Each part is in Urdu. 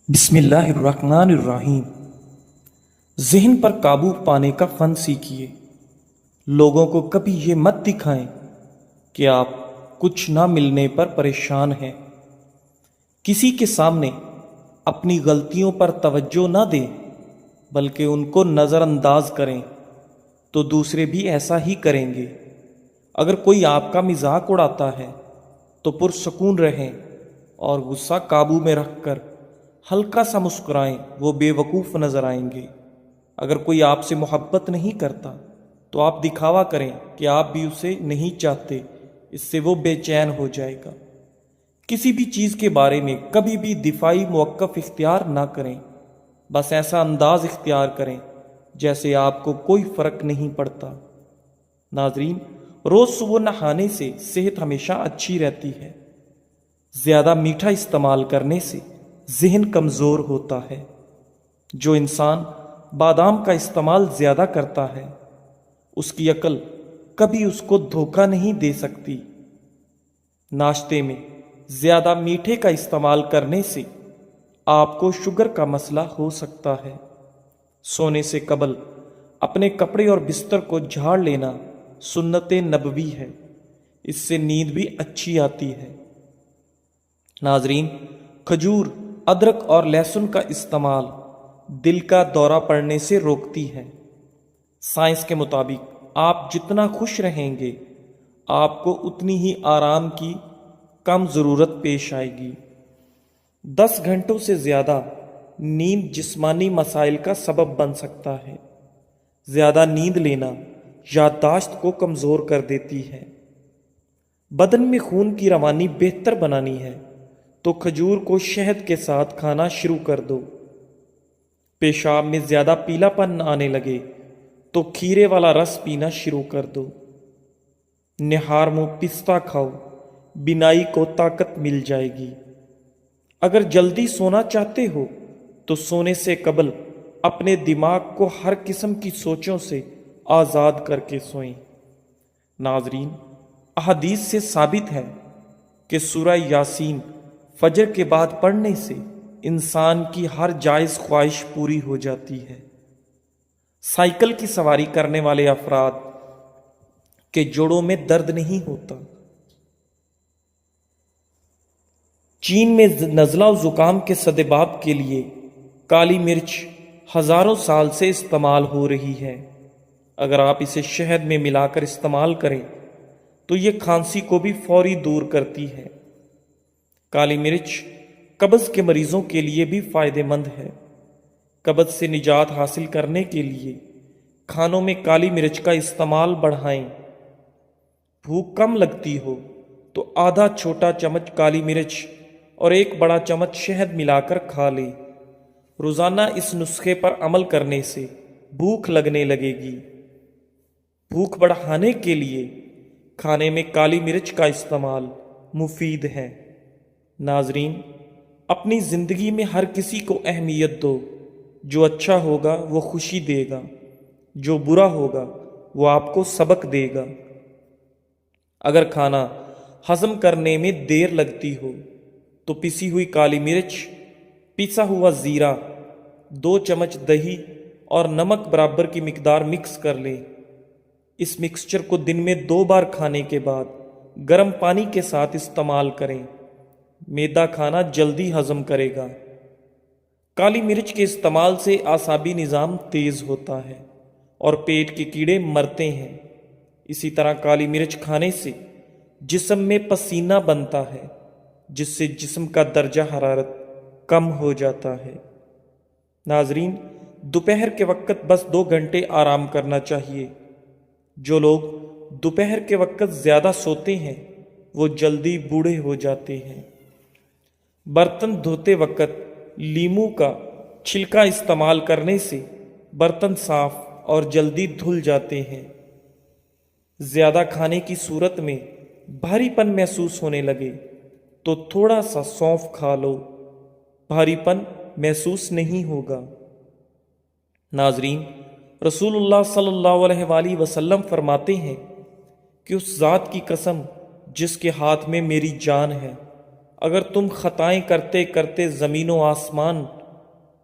بسم اللہ الرحمن الرحیم۔ ذہن پر قابو پانے کا فن سیکھیے۔ لوگوں کو کبھی یہ مت دکھائیں کہ آپ کچھ نہ ملنے پر پریشان ہیں۔ کسی کے سامنے اپنی غلطیوں پر توجہ نہ دیں بلکہ ان کو نظر انداز کریں تو دوسرے بھی ایسا ہی کریں گے۔ اگر کوئی آپ کا مذاق اڑاتا ہے تو پرسکون رہیں اور غصہ قابو میں رکھ کر ہلکا سا مسکرائیں، وہ بے وقوف نظر آئیں گے۔ اگر کوئی آپ سے محبت نہیں کرتا تو آپ دکھاوا کریں کہ آپ بھی اسے نہیں چاہتے، اس سے وہ بے چین ہو جائے گا۔ کسی بھی چیز کے بارے میں کبھی بھی دفاعی موقف اختیار نہ کریں، بس ایسا انداز اختیار کریں جیسے آپ کو کوئی فرق نہیں پڑتا۔ ناظرین، روز صبح نہانے سے صحت ہمیشہ اچھی رہتی ہے۔ زیادہ میٹھا استعمال کرنے سے ذہن کمزور ہوتا ہے۔ جو انسان بادام کا استعمال زیادہ کرتا ہے اس کی عقل کبھی اس کو دھوکہ نہیں دے سکتی۔ ناشتے میں زیادہ میٹھے کا استعمال کرنے سے آپ کو شوگر کا مسئلہ ہو سکتا ہے۔ سونے سے قبل اپنے کپڑے اور بستر کو جھاڑ لینا سنت نبوی ہے، اس سے نیند بھی اچھی آتی ہے۔ ناظرین، کھجور، ادرک اور لہسن کا استعمال دل کا دورہ پڑنے سے روکتی ہے۔ سائنس کے مطابق آپ جتنا خوش رہیں گے آپ کو اتنی ہی آرام کی کم ضرورت پیش آئے گی۔ 10 گھنٹوں سے زیادہ نیند جسمانی مسائل کا سبب بن سکتا ہے۔ زیادہ نیند لینا یادداشت کو کمزور کر دیتی ہے۔ بدن میں خون کی روانی بہتر بنانی ہے تو کھجور کو شہد کے ساتھ کھانا شروع کر دو۔ پیشاب میں زیادہ پیلا پن آنے لگے تو کھیرے والا رس پینا شروع کر دو۔ نہار منہ پستہ کھاؤ، بینائی کو طاقت مل جائے گی۔ اگر جلدی سونا چاہتے ہو تو سونے سے قبل اپنے دماغ کو ہر قسم کی سوچوں سے آزاد کر کے سوئیں۔ ناظرین، احادیث سے ثابت ہے کہ سورہ یاسین فجر کے بعد پڑھنے سے انسان کی ہر جائز خواہش پوری ہو جاتی ہے۔ سائیکل کی سواری کرنے والے افراد کے جوڑوں میں درد نہیں ہوتا۔ چین میں نزلہ و زکام کے سدباب کے لیے کالی مرچ ہزاروں سال سے استعمال ہو رہی ہے۔ اگر آپ اسے شہد میں ملا کر استعمال کریں تو یہ کھانسی کو بھی فوری دور کرتی ہے۔ کالی مرچ قبض کے مریضوں کے لیے بھی فائدہ مند ہے۔ قبض سے نجات حاصل کرنے کے لیے کھانوں میں کالی مرچ کا استعمال بڑھائیں۔ بھوک کم لگتی ہو تو آدھا چھوٹا چمچ کالی مرچ اور 1 بڑا چمچ شہد ملا کر کھا لیں۔ روزانہ اس نسخے پر عمل کرنے سے بھوک لگنے لگے گی۔ بھوک بڑھانے کے لیے کھانے میں کالی مرچ کا استعمال مفید ہے۔ ناظرین، اپنی زندگی میں ہر کسی کو اہمیت دو۔ جو اچھا ہوگا وہ خوشی دے گا، جو برا ہوگا وہ آپ کو سبق دے گا۔ اگر کھانا ہضم کرنے میں دیر لگتی ہو تو پسی ہوئی کالی مرچ، پسا ہوا زیرہ، 2 چمچ دہی اور نمک برابر کی مقدار مکس کر لیں۔ اس مکسچر کو دن میں 2 بار کھانے کے بعد گرم پانی کے ساتھ استعمال کریں۔ میدا کھانا جلدی ہضم کرے گا۔ کالی مرچ کے استعمال سے اعصابی نظام تیز ہوتا ہے اور پیٹ کے کیڑے مرتے ہیں۔ اسی طرح کالی مرچ کھانے سے جسم میں پسینہ بنتا ہے جس سے جسم کا درجہ حرارت کم ہو جاتا ہے۔ ناظرین، دوپہر کے وقت بس 2 گھنٹے آرام کرنا چاہیے۔ جو لوگ دوپہر کے وقت زیادہ سوتے ہیں وہ جلدی بوڑھے ہو جاتے ہیں۔ برتن دھوتے وقت لیموں کا چھلکا استعمال کرنے سے برتن صاف اور جلدی دھل جاتے ہیں۔ زیادہ کھانے کی صورت میں بھاری پن محسوس ہونے لگے تو تھوڑا سا سونف کھا لو، بھاری پن محسوس نہیں ہوگا۔ ناظرین، رسول اللہ صلی اللہ علیہ وآلہ وسلم فرماتے ہیں کہ اس ذات کی قسم جس کے ہاتھ میں میری جان ہے، اگر تم خطائیں کرتے کرتے زمین و آسمان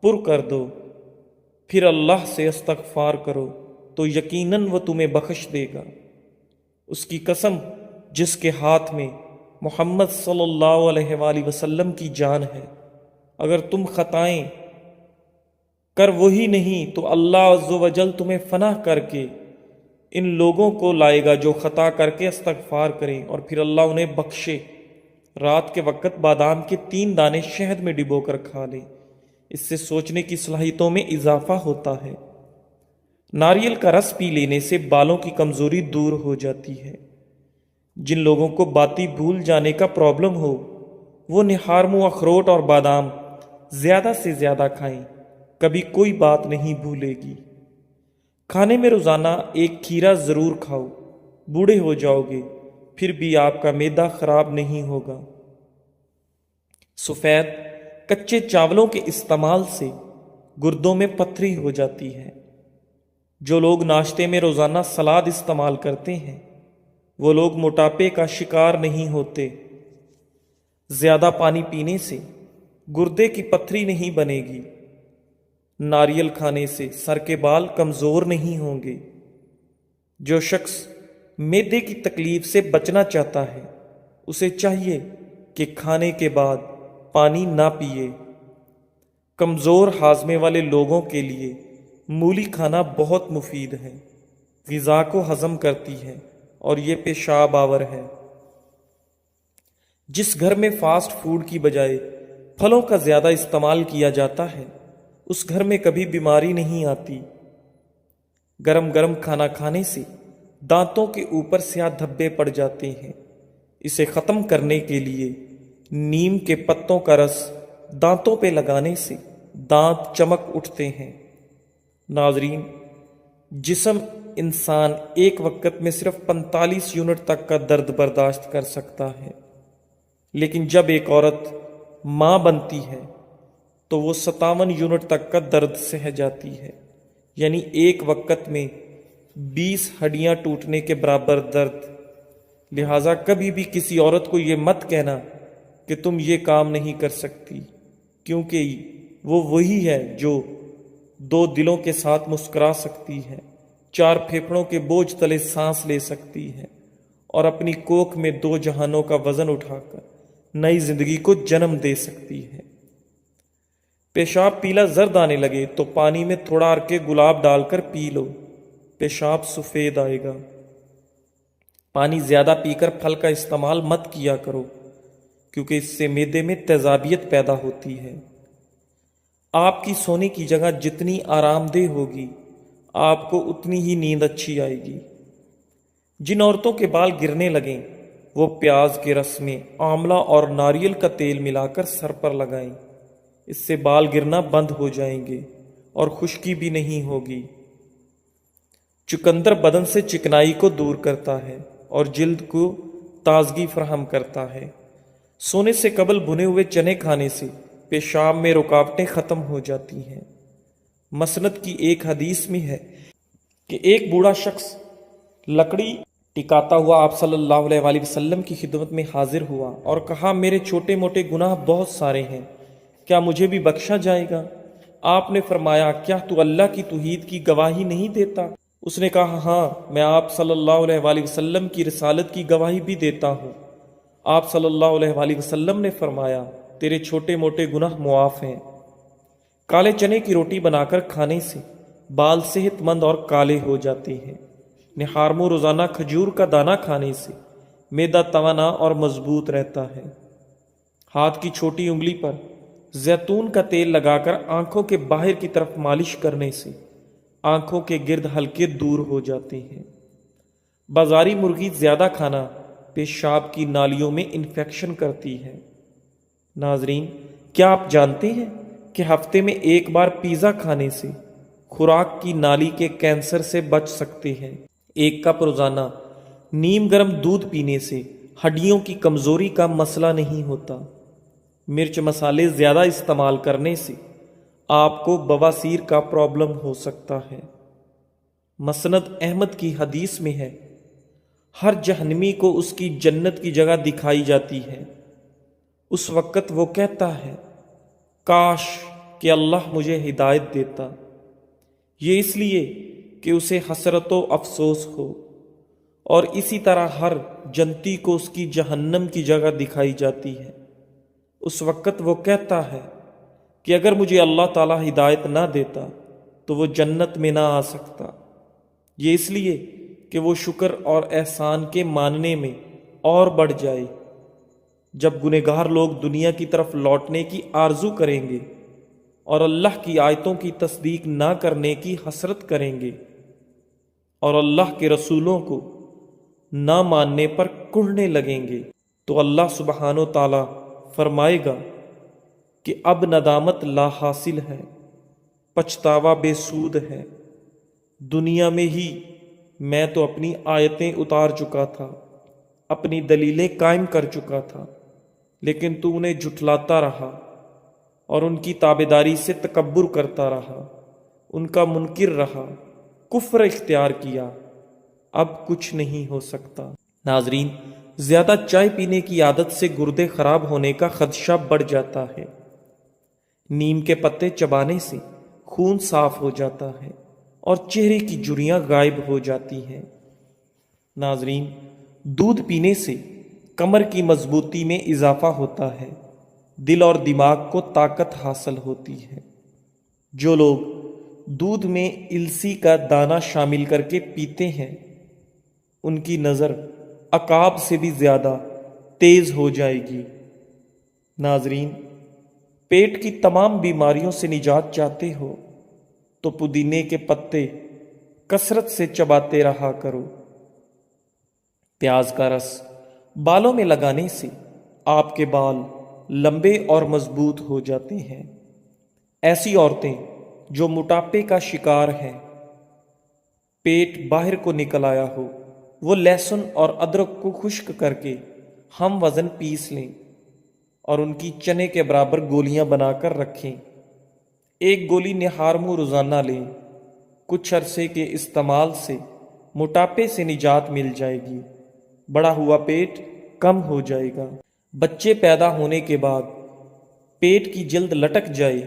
پر کر دو پھر اللہ سے استغفار کرو تو یقیناً وہ تمہیں بخش دے گا۔ اس کی قسم جس کے ہاتھ میں محمد صلی اللہ علیہ وآلہ وسلم کی جان ہے، اگر تم خطائیں کر وہی نہیں تو اللہ عز و جل تمہیں فنا کر کے ان لوگوں کو لائے گا جو خطا کر کے استغفار کریں اور پھر اللہ انہیں بخشے۔ رات کے وقت بادام کے 3 دانے شہد میں ڈبو کر کھا لیں، اس سے سوچنے کی صلاحیتوں میں اضافہ ہوتا ہے۔ ناریل کا رس پی لینے سے بالوں کی کمزوری دور ہو جاتی ہے۔ جن لوگوں کو باتی بھول جانے کا پرابلم ہو وہ نہارمو اخروٹ اور بادام زیادہ سے زیادہ کھائیں، کبھی کوئی بات نہیں بھولے گی۔ کھانے میں روزانہ 1 کھیرا ضرور کھاؤ، بوڑھے ہو جاؤ گے پھر بھی آپ کا معدہ خراب نہیں ہوگا۔ سفید کچے چاولوں کے استعمال سے گردوں میں پتھری ہو جاتی ہے۔ جو لوگ ناشتے میں روزانہ سلاد استعمال کرتے ہیں وہ لوگ موٹاپے کا شکار نہیں ہوتے۔ زیادہ پانی پینے سے گردے کی پتھری نہیں بنے گی۔ ناریل کھانے سے سر کے بال کمزور نہیں ہوں گے۔ جو شخص معدے کی تکلیف سے بچنا چاہتا ہے اسے چاہیے کہ کھانے کے بعد پانی نہ پیے۔ کمزور ہاضمے والے لوگوں کے لیے مولی کھانا بہت مفید ہے، غذا کو ہضم کرتی ہے اور یہ پیشاب آور ہے۔ جس گھر میں فاسٹ فوڈ کی بجائے پھلوں کا زیادہ استعمال کیا جاتا ہے اس گھر میں کبھی بیماری نہیں آتی۔ گرم گرم کھانا کھانے سے دانتوں کے اوپر سیاہ دھبے پڑ جاتے ہیں، اسے ختم کرنے کے لیے نیم کے پتوں کا رس دانتوں پہ لگانے سے دانت چمک اٹھتے ہیں۔ ناظرین، جسم انسان ایک وقت میں صرف 45 یونٹ تک کا درد برداشت کر سکتا ہے، لیکن جب ایک عورت ماں بنتی ہے تو وہ 57 یونٹ تک کا درد سہ جاتی ہے، یعنی ایک وقت میں 20 ہڈیاں ٹوٹنے کے برابر درد۔ لہٰذا کبھی بھی کسی عورت کو یہ مت کہنا کہ تم یہ کام نہیں کر سکتی، کیونکہ وہ وہی ہے جو 2 دلوں کے ساتھ مسکرا سکتی ہے، 4 پھیپھڑوں کے بوجھ تلے سانس لے سکتی ہے اور اپنی کوکھ میں 2 جہانوں کا وزن اٹھا کر نئی زندگی کو جنم دے سکتی ہے۔ پیشاب پیلا زرد آنے لگے تو پانی میں تھوڑا عرق گلاب ڈال کر پی لو، پیشاب سفید آئے گا۔ پانی زیادہ پی کر پھل کا استعمال مت کیا کرو کیونکہ اس سے معدے میں تیزابیت پیدا ہوتی ہے۔ آپ کی سونے کی جگہ جتنی آرام دہ ہوگی آپ کو اتنی ہی نیند اچھی آئے گی۔ جن عورتوں کے بال گرنے لگیں وہ پیاز کے رس میں آملہ اور ناریل کا تیل ملا کر سر پر لگائیں، اس سے بال گرنا بند ہو جائیں گے اور خشکی بھی نہیں ہوگی۔ چقندر بدن سے چکنائی کو دور کرتا ہے اور جلد کو تازگی فراہم کرتا ہے۔ سونے سے قبل بھنے ہوئے چنے کھانے سے پیشاب میں رکاوٹیں ختم ہو جاتی ہیں۔ مسند کی ایک حدیث میں ہے کہ ایک بوڑھا شخص لکڑی ٹکاتا ہوا آپ صلی اللہ علیہ وآلہ وسلم کی خدمت میں حاضر ہوا اور کہا، میرے چھوٹے موٹے گناہ بہت سارے ہیں، کیا مجھے بھی بخشا جائے گا؟ آپ نے فرمایا، کیا تو اللہ کی توحید کی گواہی نہیں دیتا؟ اس نے کہا، ہاں، میں آپ صلی اللہ علیہ وآلہ وسلم کی رسالت کی گواہی بھی دیتا ہوں۔ آپ صلی اللہ علیہ وآلہ وسلم نے فرمایا، تیرے چھوٹے موٹے گناہ معاف ہیں۔ کالے چنے کی روٹی بنا کر کھانے سے بال صحت مند اور کالے ہو جاتے ہیں۔ نہارمو روزانہ کھجور کا دانہ کھانے سے معدہ توانا اور مضبوط رہتا ہے۔ ہاتھ کی چھوٹی انگلی پر زیتون کا تیل لگا کر آنکھوں کے باہر کی طرف مالش کرنے سے آنکھوں کے گرد ہلکے دور ہو جاتے ہیں۔ بازاری مرغی زیادہ کھانا پیشاب کی نالیوں میں انفیکشن کرتی ہے۔ ناظرین، کیا آپ جانتے ہیں کہ ہفتے میں 1 بار پیزا کھانے سے خوراک کی نالی کے کینسر سے بچ سکتے ہیں؟ 1 کپ روزانہ نیم گرم دودھ پینے سے ہڈیوں کی کمزوری کا مسئلہ نہیں ہوتا۔ مرچ مسالے زیادہ استعمال کرنے سے آپ کو بواسیر کا پرابلم ہو سکتا ہے۔ مسند احمد کی حدیث میں ہے، ہر جہنمی کو اس کی جنت کی جگہ دکھائی جاتی ہے۔ اس وقت وہ کہتا ہے کاش کہ اللہ مجھے ہدایت دیتا، یہ اس لیے کہ اسے حسرت و افسوس ہو، اور اسی طرح ہر جنتی کو اس کی جہنم کی جگہ دکھائی جاتی ہے۔ اس وقت وہ کہتا ہے کہ اگر مجھے اللہ تعالیٰ ہدایت نہ دیتا تو وہ جنت میں نہ آ سکتا، یہ اس لیے کہ وہ شکر اور احسان کے ماننے میں اور بڑھ جائے۔ جب گنہگار لوگ دنیا کی طرف لوٹنے کی آرزو کریں گے اور اللہ کی آیتوں کی تصدیق نہ کرنے کی حسرت کریں گے اور اللہ کے رسولوں کو نہ ماننے پر کڑھنے لگیں گے، تو اللہ سبحانہ و تعالیٰ فرمائے گا کہ اب ندامت لا حاصل ہے، پچھتاوا بے سود ہے۔ دنیا میں ہی میں تو اپنی آیتیں اتار چکا تھا، اپنی دلیلیں قائم کر چکا تھا، لیکن تو انہیں جھٹلاتا رہا اور ان کی تابعداری سے تکبر کرتا رہا، ان کا منکر رہا، کفر اختیار کیا، اب کچھ نہیں ہو سکتا۔ ناظرین، زیادہ چائے پینے کی عادت سے گردے خراب ہونے کا خدشہ بڑھ جاتا ہے۔ نیم کے پتے چبانے سے خون صاف ہو جاتا ہے اور چہرے کی جھریاں غائب ہو جاتی ہیں۔ ناظرین، دودھ پینے سے کمر کی مضبوطی میں اضافہ ہوتا ہے، دل اور دماغ کو طاقت حاصل ہوتی ہے۔ جو لوگ دودھ میں السی کا دانہ شامل کر کے پیتے ہیں ان کی نظر عقاب سے بھی زیادہ تیز ہو جائے گی۔ ناظرین، پیٹ کی تمام بیماریوں سے نجات چاہتے ہو تو پودینے کے پتے کثرت سے چباتے رہا کرو۔ پیاز کا رس بالوں میں لگانے سے آپ کے بال لمبے اور مضبوط ہو جاتے ہیں۔ ایسی عورتیں جو موٹاپے کا شکار ہیں، پیٹ باہر کو نکل آیا ہو، وہ لہسن اور ادرک کو خشک کر کے ہم وزن پیس لیں اور ان کی چنے کے برابر گولیاں بنا کر رکھیں۔ ایک گولی نہار منہ روزانہ لیں، کچھ عرصے کے استعمال سے موٹاپے سے نجات مل جائے گی، بڑا ہوا پیٹ کم ہو جائے گا۔ بچے پیدا ہونے کے بعد پیٹ کی جلد لٹک جائے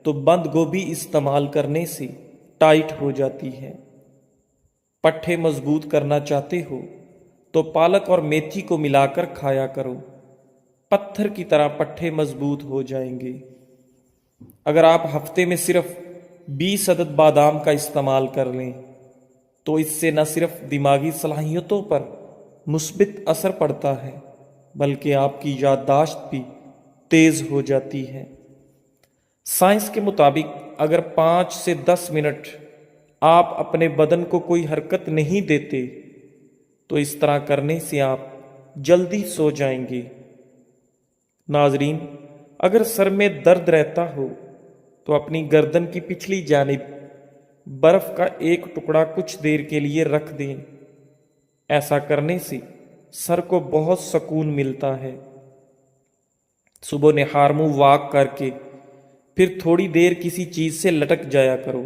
تو بند گوبھی استعمال کرنے سے ٹائٹ ہو جاتی ہے۔ پٹھے مضبوط کرنا چاہتے ہو تو پالک اور میتھی کو ملا کر کھایا کرو، پتھر کی طرح پٹھے مضبوط ہو جائیں گے۔ اگر آپ ہفتے میں صرف 20 عدد بادام کا استعمال کر لیں تو اس سے نہ صرف دماغی صلاحیتوں پر مثبت اثر پڑتا ہے بلکہ آپ کی یادداشت بھی تیز ہو جاتی ہے۔ سائنس کے مطابق اگر 5 سے 10 منٹ آپ اپنے بدن کو کوئی حرکت نہیں دیتے تو اس طرح کرنے سے آپ جلدی سو جائیں گے۔ ناظرین، اگر سر میں درد رہتا ہو تو اپنی گردن کی پچھلی جانب برف کا ایک ٹکڑا کچھ دیر کے لیے رکھ دیں، ایسا کرنے سے سر کو بہت سکون ملتا ہے۔ صبح نہار منہ واک کر کے پھر تھوڑی دیر کسی چیز سے لٹک جایا کرو،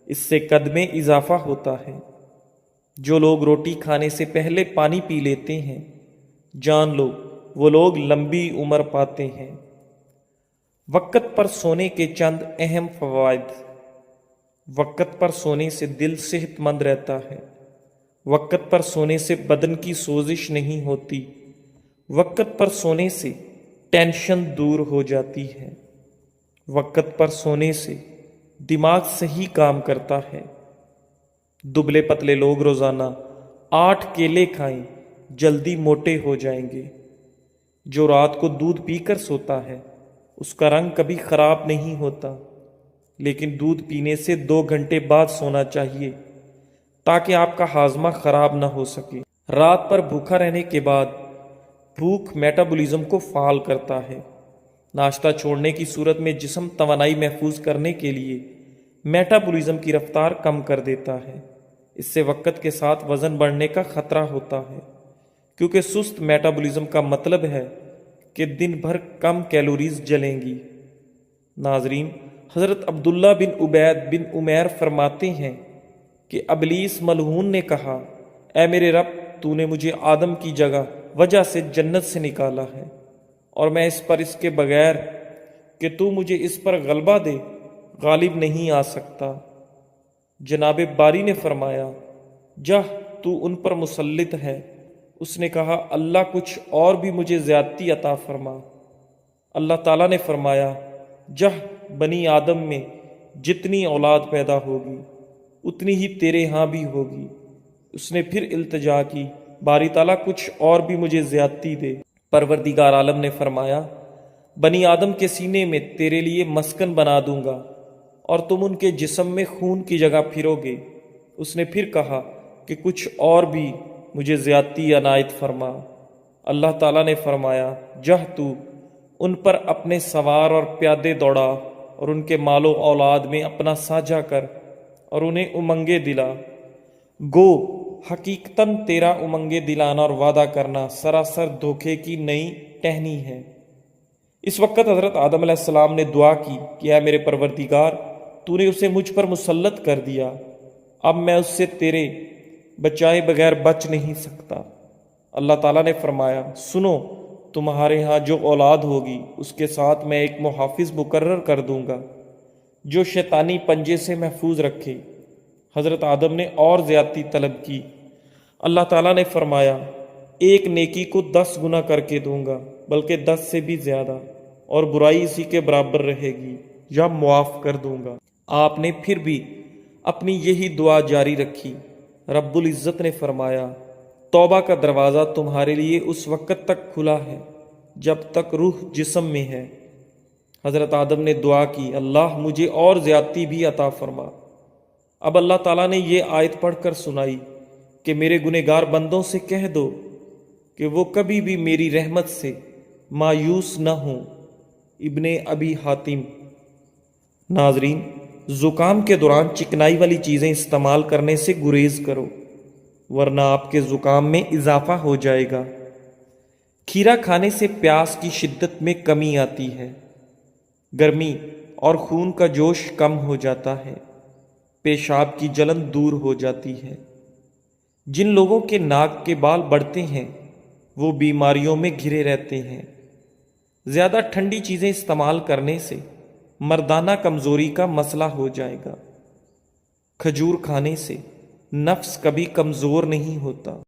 اس سے قد میں اضافہ ہوتا ہے۔ جو لوگ روٹی کھانے سے پہلے پانی پی لیتے ہیں، جان لو وہ لوگ لمبی عمر پاتے ہیں۔ وقت پر سونے کے چند اہم فوائد۔ وقت پر سونے سے دل صحت مند رہتا ہے۔ وقت پر سونے سے بدن کی سوزش نہیں ہوتی۔ وقت پر سونے سے ٹینشن دور ہو جاتی ہے۔ وقت پر سونے سے دماغ صحیح کام کرتا ہے۔ دبلے پتلے لوگ روزانہ 8 کیلے کھائیں، جلدی موٹے ہو جائیں گے۔ جو رات کو دودھ پی کر سوتا ہے اس کا رنگ کبھی خراب نہیں ہوتا، لیکن دودھ پینے سے 2 گھنٹے بعد سونا چاہیے تاکہ آپ کا ہاضمہ خراب نہ ہو سکے۔ رات پر بھوکا رہنے کے بعد بھوک میٹابولزم کو فعال کرتا ہے۔ ناشتہ چھوڑنے کی صورت میں جسم توانائی محفوظ کرنے کے لیے میٹابولزم کی رفتار کم کر دیتا ہے۔ اس سے وقت کے ساتھ وزن بڑھنے کا خطرہ ہوتا ہے، کیونکہ سست میٹابولزم کا مطلب ہے کہ دن بھر کم کیلوریز جلیں گی۔ ناظرین، حضرت عبداللہ بن عبید بن عمیر فرماتے ہیں کہ ابلیس ملعون نے کہا، اے میرے رب، تو نے مجھے آدم کی وجہ سے جنت سے نکالا ہے اور میں اس پر اس کے بغیر کہ تو مجھے اس پر غلبہ دے غالب نہیں آ سکتا۔ جناب باری نے فرمایا، جا تو ان پر مسلط ہے۔ اس نے کہا، اللہ کچھ اور بھی مجھے زیادتی عطا فرما۔ اللہ تعالیٰ نے فرمایا، جا بنی آدم میں جتنی اولاد پیدا ہوگی اتنی ہی تیرے ہاں بھی ہوگی۔ اس نے پھر التجا کی، باری تعالیٰ کچھ اور بھی مجھے زیادتی دے۔ پروردگار عالم نے فرمایا، بنی آدم کے سینے میں تیرے لیے مسکن بنا دوں گا اور تم ان کے جسم میں خون کی جگہ پھرو گے۔ اس نے پھر کہا کہ کچھ اور بھی مجھے زیادتی عنایت فرما۔ اللہ تعالیٰ نے فرمایا، جا تو ان پر اپنے سوار اور پیادے دوڑا اور ان کے مال و اولاد میں اپنا ساجھا کر اور انہیں امنگیں دلا۔ گو حقیقتاً تیرا امنگیں دلانا اور وعدہ کرنا سراسر دھوکے کی نئی ٹہنی ہے۔ اس وقت حضرت آدم علیہ السلام نے دعا کی کہ اے میرے پروردگار، تو نے اسے مجھ پر مسلط کر دیا، اب میں اس سے تیرے بچائے بغیر بچ نہیں سکتا۔ اللہ تعالیٰ نے فرمایا، سنو، تمہارے ہاں جو اولاد ہوگی اس کے ساتھ میں ایک محافظ مقرر کر دوں گا جو شیطانی پنجے سے محفوظ رکھے۔ حضرت آدم نے اور زیادتی طلب کی۔ اللہ تعالیٰ نے فرمایا، ایک نیکی کو 10 گنا کر کے دوں گا، بلکہ 10 سے بھی زیادہ، اور برائی اسی کے برابر رہے گی یا معاف کر دوں گا۔ آپ نے پھر بھی اپنی یہی دعا جاری رکھی۔ رب العزت نے فرمایا، توبہ کا دروازہ تمہارے لیے اس وقت تک کھلا ہے جب تک روح جسم میں ہے۔ حضرت آدم نے دعا کی، اللہ مجھے اور زیادتی بھی عطا فرما۔ اب اللہ تعالیٰ نے یہ آیت پڑھ کر سنائی کہ میرے گنہگار بندوں سے کہہ دو کہ وہ کبھی بھی میری رحمت سے مایوس نہ ہوں۔ ابن ابی حاتم۔ ناظرین، زکام کے دوران چکنائی والی چیزیں استعمال کرنے سے گریز کرو، ورنہ آپ کے زکام میں اضافہ ہو جائے گا۔ کھیرا کھانے سے پیاس کی شدت میں کمی آتی ہے، گرمی اور خون کا جوش کم ہو جاتا ہے، پیشاب کی جلن دور ہو جاتی ہے۔ جن لوگوں کے ناک کے بال بڑھتے ہیں وہ بیماریوں میں گھرے رہتے ہیں۔ زیادہ ٹھنڈی چیزیں استعمال کرنے سے مردانہ کمزوری کا مسئلہ ہو جائے گا۔ کھجور کھانے سے نفس کبھی کمزور نہیں ہوتا۔